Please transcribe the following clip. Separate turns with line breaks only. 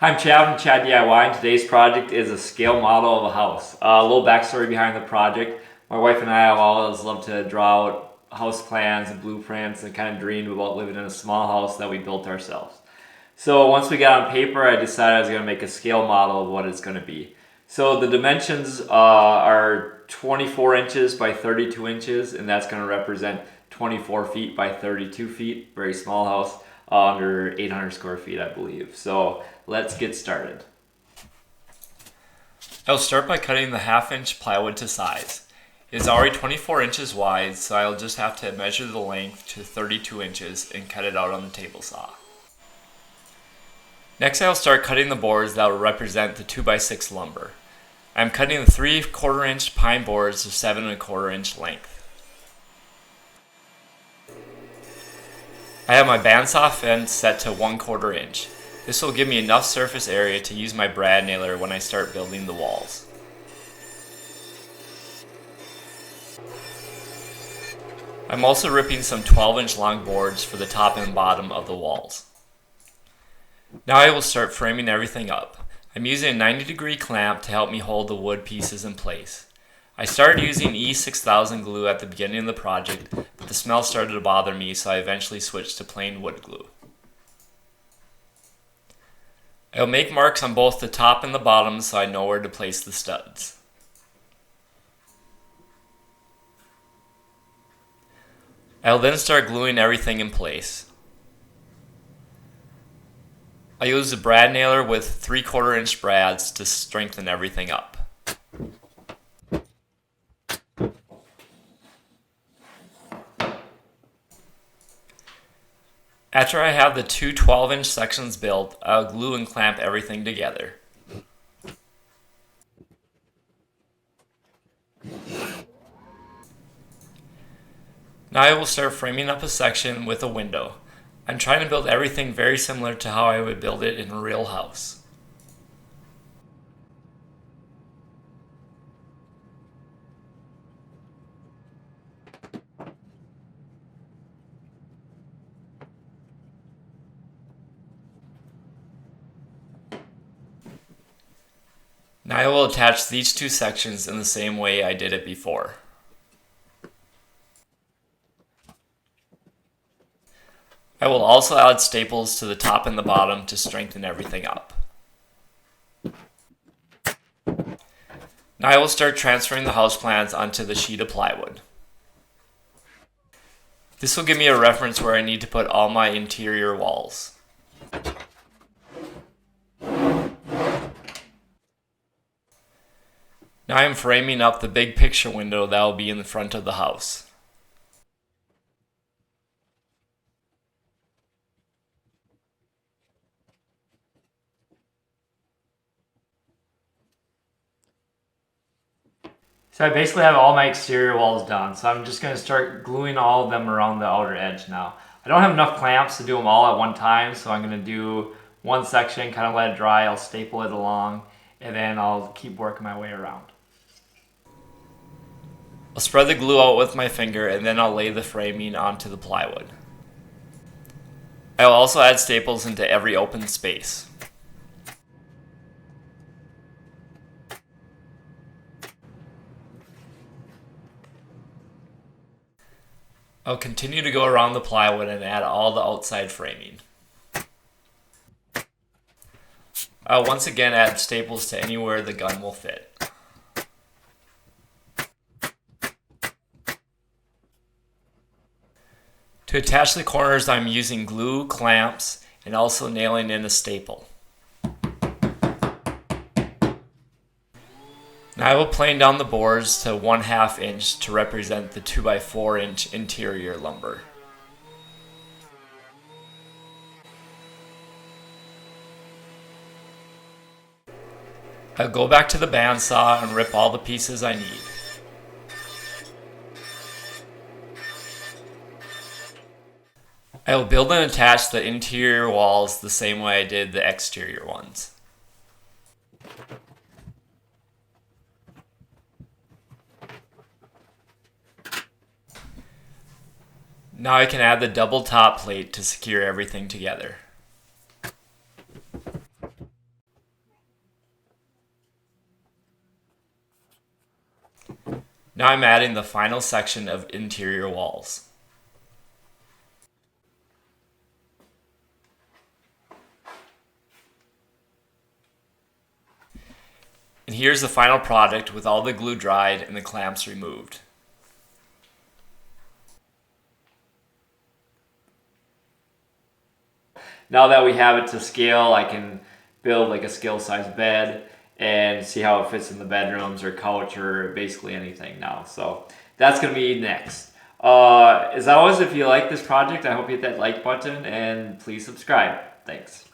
Hi, I'm Chad from Chad DIY, and today's project is a scale model of a house. A little backstory behind the project. My wife and I have always loved to draw out house plans and blueprints and kind of dreamed about living in a small house that we built ourselves. So once we got on paper, I decided I was going to make a scale model of what it's going to be. So the dimensions are 24 inches by 32 inches, and that's going to represent 24 feet by 32 feet. Very small house, under 800 square feet, I believe. So let's get started. I'll start by cutting the 1/2 inch plywood to size. It is already 24 inches wide, so I'll just have to measure the length to 32 inches and cut it out on the table saw. Next, I'll start cutting the boards that will represent the 2x6 lumber. I'm cutting the 3/4 inch pine boards of 7/4 inch length. I have my bandsaw fence set to 1/4 inch. This will give me enough surface area to use my brad nailer when I start building the walls. I'm also ripping some 12-inch long boards for the top and bottom of the walls. Now I will start framing everything up. I'm using a 90-degree clamp to help me hold the wood pieces in place. I started using E6000 glue at the beginning of the project, but the smell started to bother me, so I eventually switched to plain wood glue. I'll make marks on both the top and the bottom so I know where to place the studs. I'll then start gluing everything in place. I use a brad nailer with 3/4 inch brads to strengthen everything up. After I have the two 12-inch sections built, I'll glue and clamp everything together. Now I will start framing up a section with a window. I'm trying to build everything very similar to how I would build it in a real house. Now I will attach these two sections in the same way I did it before. I will also add staples to the top and the bottom to strengthen everything up. Now I will start transferring the houseplants onto the sheet of plywood. This will give me a reference where I need to put all my interior walls. Now I am framing up the big picture window that will be in the front of the house. So I basically have all my exterior walls done, so I'm just going to start gluing all of them around the outer edge now. I don't have enough clamps to do them all at one time, so I'm going to do one section, kind of let it dry, I'll staple it along, and then I'll keep working my way around. I'll spread the glue out with my finger, and then I'll lay the framing onto the plywood. I will also add staples into every open space. I'll continue to go around the plywood and add all the outside framing. I'll once again add staples to anywhere the gun will fit. To attach the corners, I'm using glue, clamps, and also nailing in a staple. Now I will plane down the boards to 1/2 inch to represent the 2x4 inch interior lumber. I'll go back to the bandsaw and rip all the pieces I need. I will build and attach the interior walls the same way I did the exterior ones. Now I can add the double top plate to secure everything together. Now I'm adding the final section of interior walls. And here's the final product with all the glue dried and the clamps removed. Now that we have it to scale, I can build like a scale size bed and see how it fits in the bedrooms or couch or basically anything now. So that's going to be next. As always, if you like this project, I hope you hit that like button and please subscribe. Thanks.